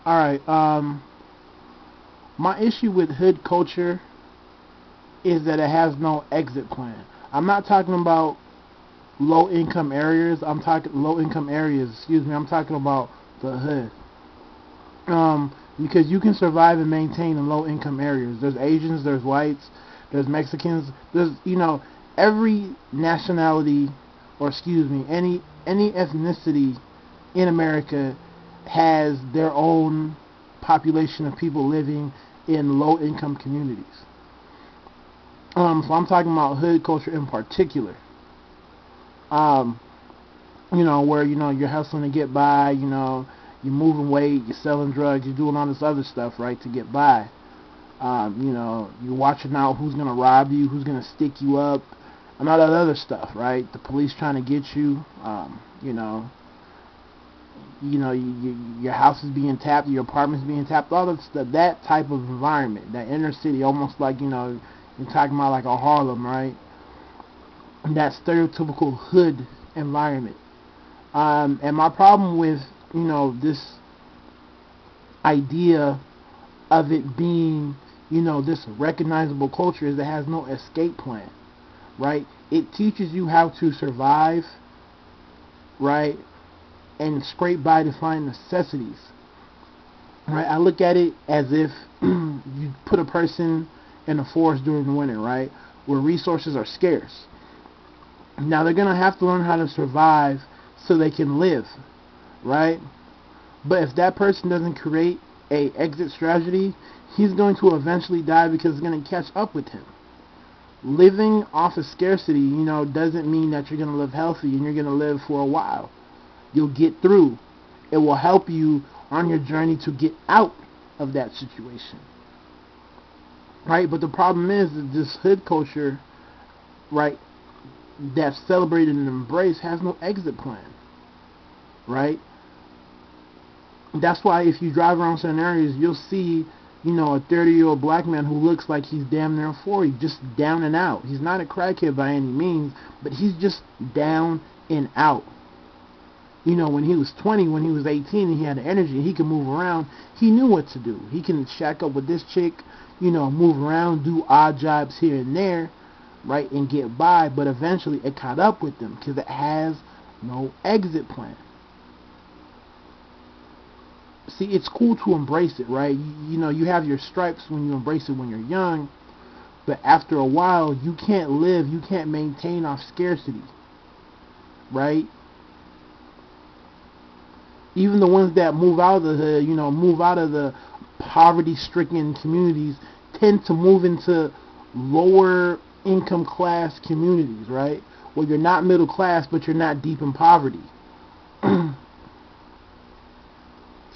Alright, my issue with hood culture is that it has no exit plan. I'm not talking about low income areas. I'm talking low income areas. Excuse me. I'm talking about the hood. Because you can survive and maintain in low income areas. There's Asians, there's whites, there's Mexicans, there's every nationality, or excuse me, any ethnicity in America has their own population of people living in low income communities. So I'm talking about hood culture in particular. Where you're hustling to get by, you're moving weight, you're selling drugs, you're doing all this other stuff, right, to get by. You're watching out who's gonna rob you, who's gonna stick you up, and all that other stuff, right? The police trying to get you. Your house is being tapped, your apartment's being tapped, all that stuff. That type of environment, that inner city, almost like you're talking about like a Harlem, right? That stereotypical hood environment. And my problem with this idea of it being this recognizable culture is it has no escape plan, right? It teaches you how to survive, right, and scrape by to find necessities, right? I look at it as if you put a person in a forest during the winter, right, where resources are scarce. Now they're gonna have to learn how to survive so they can live, right? But if that person doesn't create a exit strategy, he's going to eventually die because it's going to catch up with him. Living off of scarcity, doesn't mean that you're going to live healthy and you're going to live for a while. You'll get through. It will help you on your journey to get out of that situation, right? But the problem is that this hood culture, right, that's celebrated and embraced has no exit plan, right? That's why if you drive around certain areas, you'll see, a 30-year-old black man who looks like he's damn near 40, just down and out. He's not a crackhead by any means, but he's just down and out. When he was 20, when he was 18, and he had the energy, he could move around, he knew what to do. He can shack up with this chick, move around, do odd jobs here and there, right, and get by, but eventually it caught up with him because it has no exit plan. See, it's cool to embrace it, right? You have your stripes when you embrace it when you're young, but after a while, you can't maintain off scarcity, right? Even the ones that move out of the hood, move out of the poverty-stricken communities, tend to move into lower income class communities, right? Where you're not middle class, but you're not deep in poverty.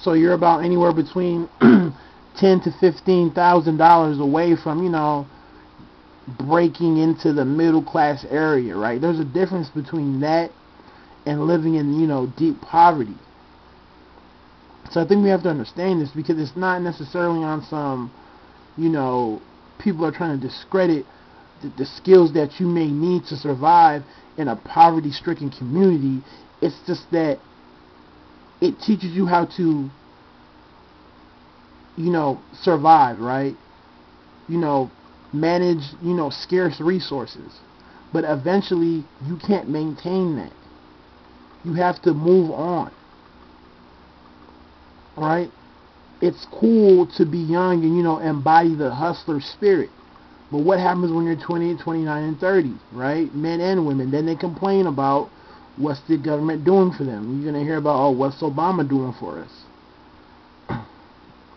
So you're about anywhere between $10,000 to $15,000 away from, breaking into the middle class area, right? There's a difference between that and living in, deep poverty. So I think we have to understand this because it's not necessarily on some, people are trying to discredit the skills that you may need to survive in a poverty-stricken community. It's just that it teaches you how to, survive, right? Manage, scarce resources. But eventually, you can't maintain that. You have to move on, right? It's cool to be young and, embody the hustler spirit. But what happens when you're 28, 29, and 30, right? Men and women. Then they complain about what's the government doing for them. You're going to hear about, what's Obama doing for us?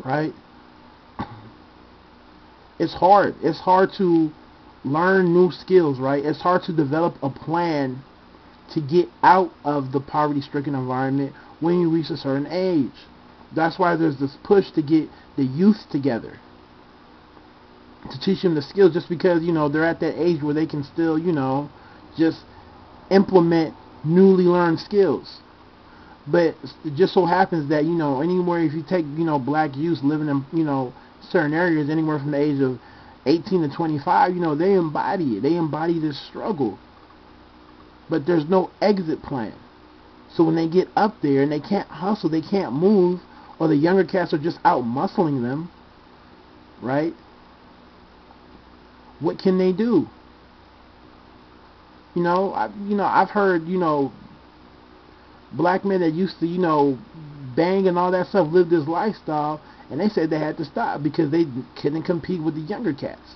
Right? It's hard. It's hard to learn new skills, right? It's hard to develop a plan to get out of the poverty-stricken environment when you reach a certain age. That's why there's this push to get the youth together, to teach them the skills, just because, they're at that age where they can still, just implement newly learned skills. But it just so happens that, anywhere, if you take, black youth living in, certain areas, anywhere from the age of 18 to 25, they embody it. They embody this struggle. But there's no exit plan. So when they get up there and they can't hustle, they can't move, or the younger cats are just out muscling them, right? What can they do? I've heard, black men that used to, bang and all that stuff, live this lifestyle, and they said they had to stop because they couldn't compete with the younger cats.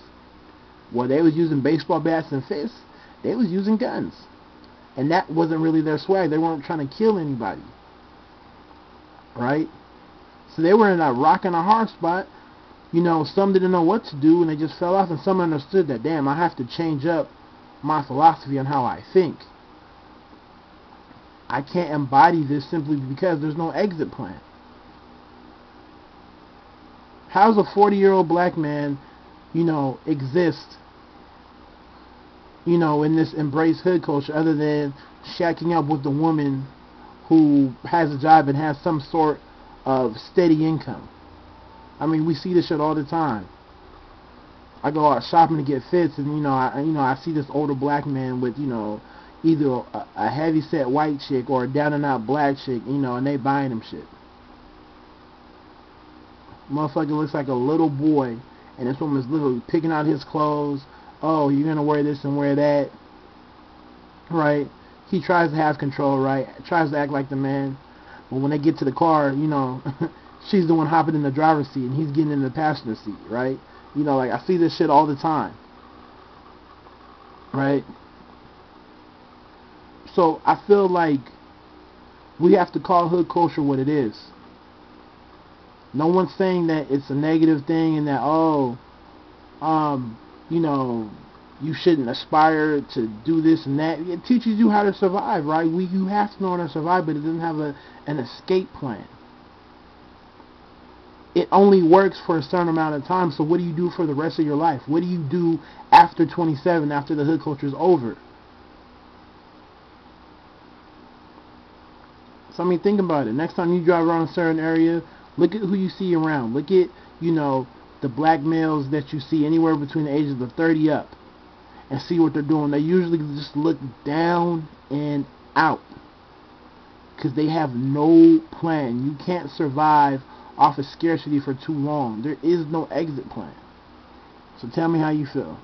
Well, they was using baseball bats and fists. They was using guns. And that wasn't really their swag. They weren't trying to kill anybody. Right? So they were in a rock and a hard spot. Some didn't know what to do and they just fell off, and some understood that, damn, I have to change up my philosophy on how I think. I can't embody this simply because there's no exit plan. How's a 40-year-old black man, exist, in this embrace hood culture other than shacking up with the woman who has a job and has some sort of steady income? I mean, we see this shit all the time. I go out shopping to get fits, and I see this older black man with either a heavy set white chick or a down and out black chick, and they buying him shit. Motherfucker looks like a little boy, and this woman's literally picking out his clothes. Oh, you're gonna wear this and wear that, right? He tries to have control, right? Tries to act like the man, but when they get to the car, she's the one hopping in the driver's seat and he's getting in the passenger seat, right? Like, I see this shit all the time, right? So I feel like we have to call hood culture what it is. No one's saying that it's a negative thing and that, you shouldn't aspire to do this and that. It teaches you how to survive, right? You have to know how to survive, but it doesn't have an escape plan. It only works for a certain amount of time, so what do you do for the rest of your life? What do you do after 27, after the hood culture is over? So, I mean, think about it. Next time you drive around a certain area, look at who you see around. Look at, the black males that you see anywhere between the ages of 30 up, and see what they're doing. They usually just look down and out because they have no plan. You can't survive off of scarcity for too long. There is no exit plan. So tell me how you feel.